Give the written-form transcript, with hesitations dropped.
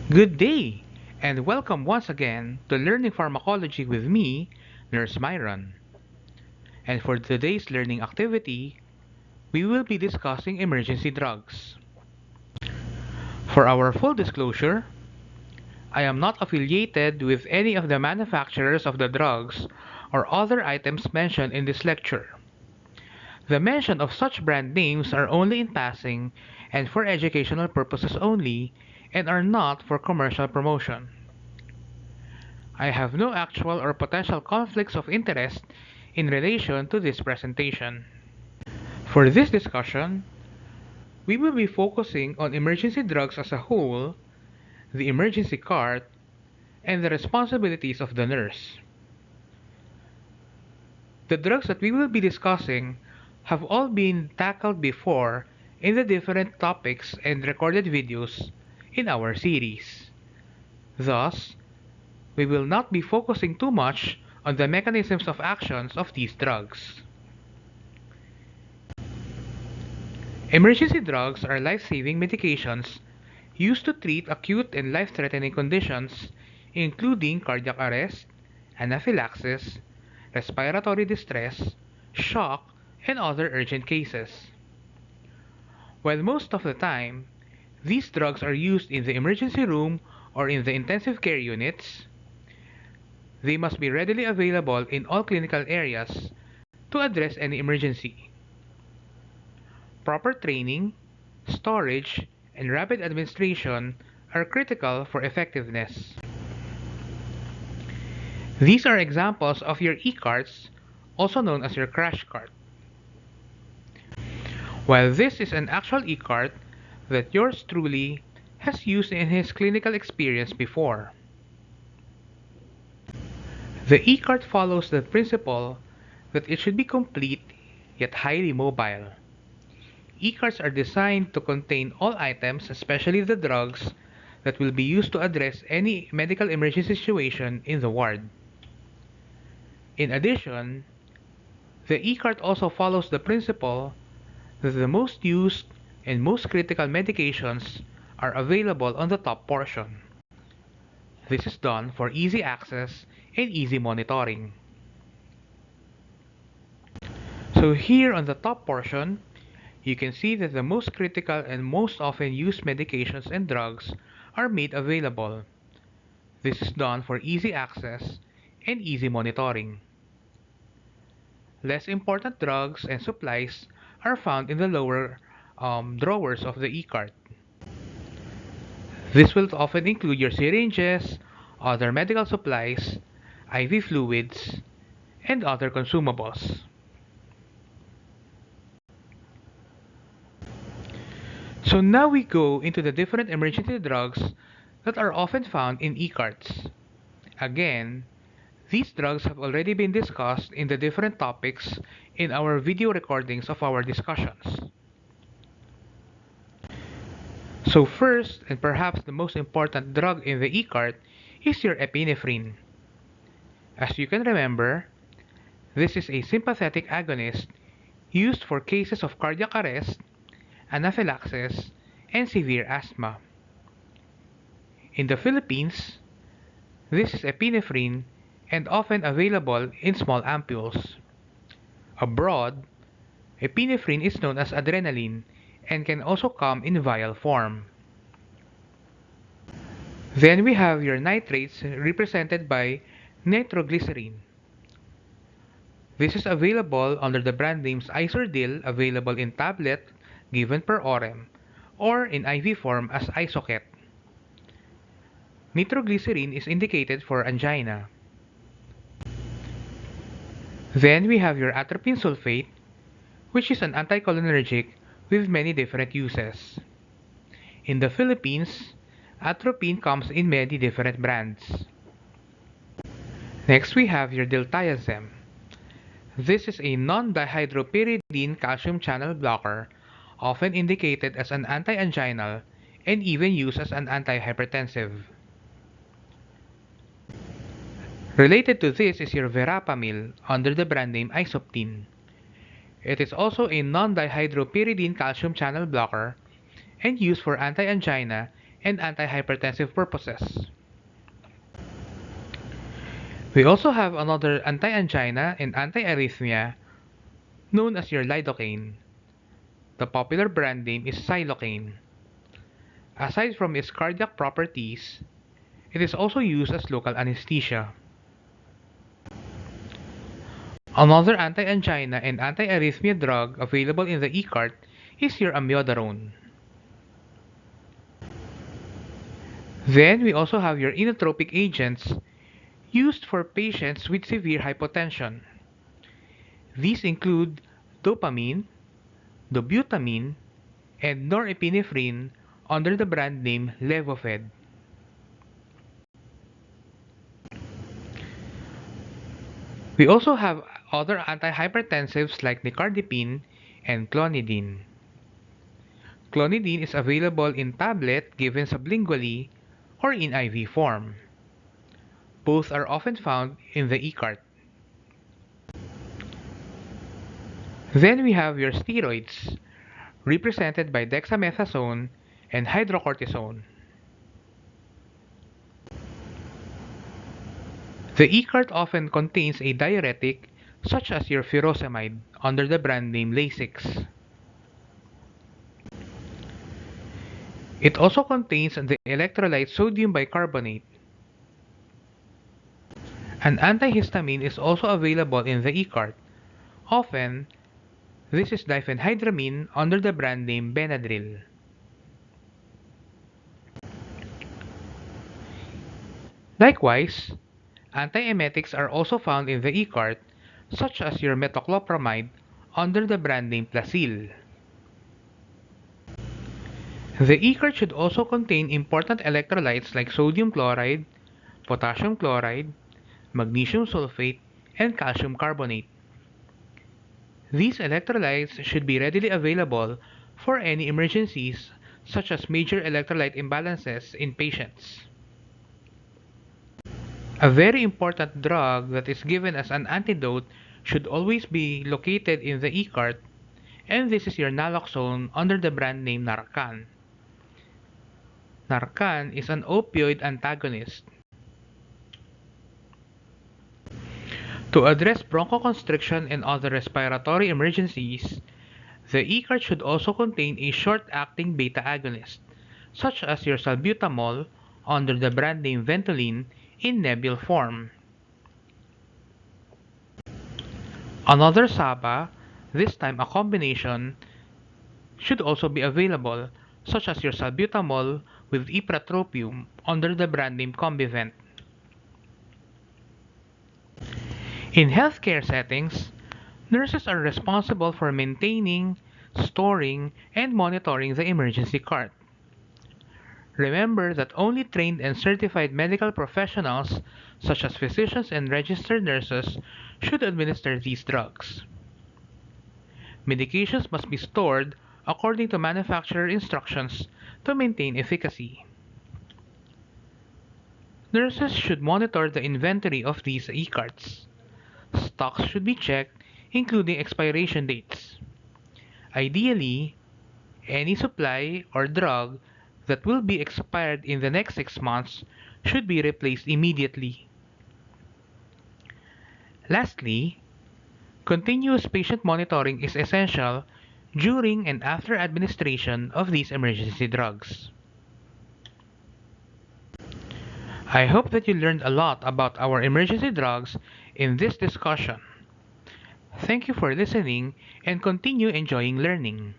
Good day, and welcome once again to Learning Pharmacology with me, Nurse Myron. And for today's learning activity, we will be discussing emergency drugs. For our full disclosure, I am not affiliated with any of the manufacturers of the drugs or other items mentioned in this lecture. The mention of such brand names are only in passing and for educational purposes only and are not for commercial promotion. I have no actual or potential conflicts of interest in relation to this presentation. For this discussion, we will be focusing on emergency drugs as a whole, the emergency cart, and the responsibilities of the nurse. The drugs that we will be discussing have all been tackled before in the different topics and recorded videos in our series. Thus, we will not be focusing too much on the mechanisms of actions of these drugs. Emergency drugs are life-saving medications used to treat acute and life-threatening conditions, including cardiac arrest, anaphylaxis, respiratory distress, shock, and other urgent cases. While most of the time, these drugs are used in the emergency room or in the intensive care units, they must be readily available in all clinical areas to address any emergency. Proper training, storage, and rapid administration are critical for effectiveness. These are examples of your e-carts, also known as your crash cart. While this is an actual e-cart that yours truly has used in his clinical experience before. The e-cart follows the principle that it should be complete yet highly mobile. E-carts are designed to contain all items, especially the drugs, that will be used to address any medical emergency situation in the ward. In addition, the e-cart also follows the principle that the most used and most critical medications are available on the top portion. This is done for easy access and easy monitoring. So here on the top portion, you can see that the most critical and most often used medications and drugs are made available. This is done for easy access and easy monitoring. Less important drugs and supplies are found in the lower drawers of the e-cart. This will often include your syringes, other medical supplies, IV fluids, and other consumables. So now we go into the different emergency drugs that are often found in e-carts. Again, these drugs have already been discussed in the different topics in our video recordings of our discussions. So first, and perhaps the most important drug in the e-cart, is your epinephrine. As you can remember, this is a sympathetic agonist used for cases of cardiac arrest, anaphylaxis, and severe asthma. In the Philippines, this is epinephrine and often available in small ampoules. Abroad, epinephrine is known as adrenaline and can also come in vial form. Then we have your nitrates represented by nitroglycerin. This is available under the brand names Isordil, available in tablet given per orem, or in IV form as Isoket. Nitroglycerin is indicated for angina. Then we have your atropine sulfate, which is an anticholinergic with many different uses. In the Philippines, atropine comes in many different brands. Next we have your diltiazem. This is a non-dihydropyridine calcium channel blocker, often indicated as an anti-anginal and even used as an antihypertensive. Related to this is your verapamil under the brand name Isoptin. It is also a non-dihydropyridine calcium channel blocker and used for anti-angina and antihypertensive purposes. We also have another anti-angina and anti-arrhythmia known as your lidocaine. The popular brand name is Xylocaine. Aside from its cardiac properties, it is also used as local anesthesia. Another anti-angina and anti-arrhythmia drug available in the e-cart is your amiodarone. Then we also have your inotropic agents used for patients with severe hypotension. These include dopamine, dobutamine, and norepinephrine under the brand name Levophed. We also have other antihypertensives like nicardipine and clonidine. Clonidine is available in tablet given sublingually or in IV form. Both are often found in the e-cart. Then we have your steroids, represented by dexamethasone and hydrocortisone. The e-cart often contains a diuretic such as your furosemide under the brand name Lasix. It also contains the electrolyte sodium bicarbonate. An antihistamine is also available in the e-cart. Often, this is diphenhydramine under the brand name Benadryl. Likewise, antiemetics are also found in the e-cart, such as your metoclopramide under the brand name Plasil. The e-cart should also contain important electrolytes like sodium chloride, potassium chloride, magnesium sulfate, and calcium carbonate. These electrolytes should be readily available for any emergencies such as major electrolyte imbalances in patients. A very important drug that is given as an antidote should always be located in the e-cart, and this is your naloxone under the brand name Narcan. Narcan is an opioid antagonist. To address bronchoconstriction and other respiratory emergencies, the e-cart should also contain a short-acting beta agonist, such as your salbutamol under the brand name Ventolin in nebule form. Another SABA, this time a combination, should also be available, such as your salbutamol with ipratropium under the brand name Combivent. In healthcare settings, nurses are responsible for maintaining, storing, and monitoring the emergency cart. Remember that only trained and certified medical professionals, such as physicians and registered nurses, should administer these drugs. Medications must be stored according to manufacturer instructions to maintain efficacy. Nurses should monitor the inventory of these e-carts. Stocks should be checked, including expiration dates. Ideally, any supply or drug that will be expired in the next 6 months should be replaced immediately. Lastly, continuous patient monitoring is essential during and after administration of these emergency drugs. I hope that you learned a lot about our emergency drugs in this discussion. Thank you for listening and continue enjoying learning.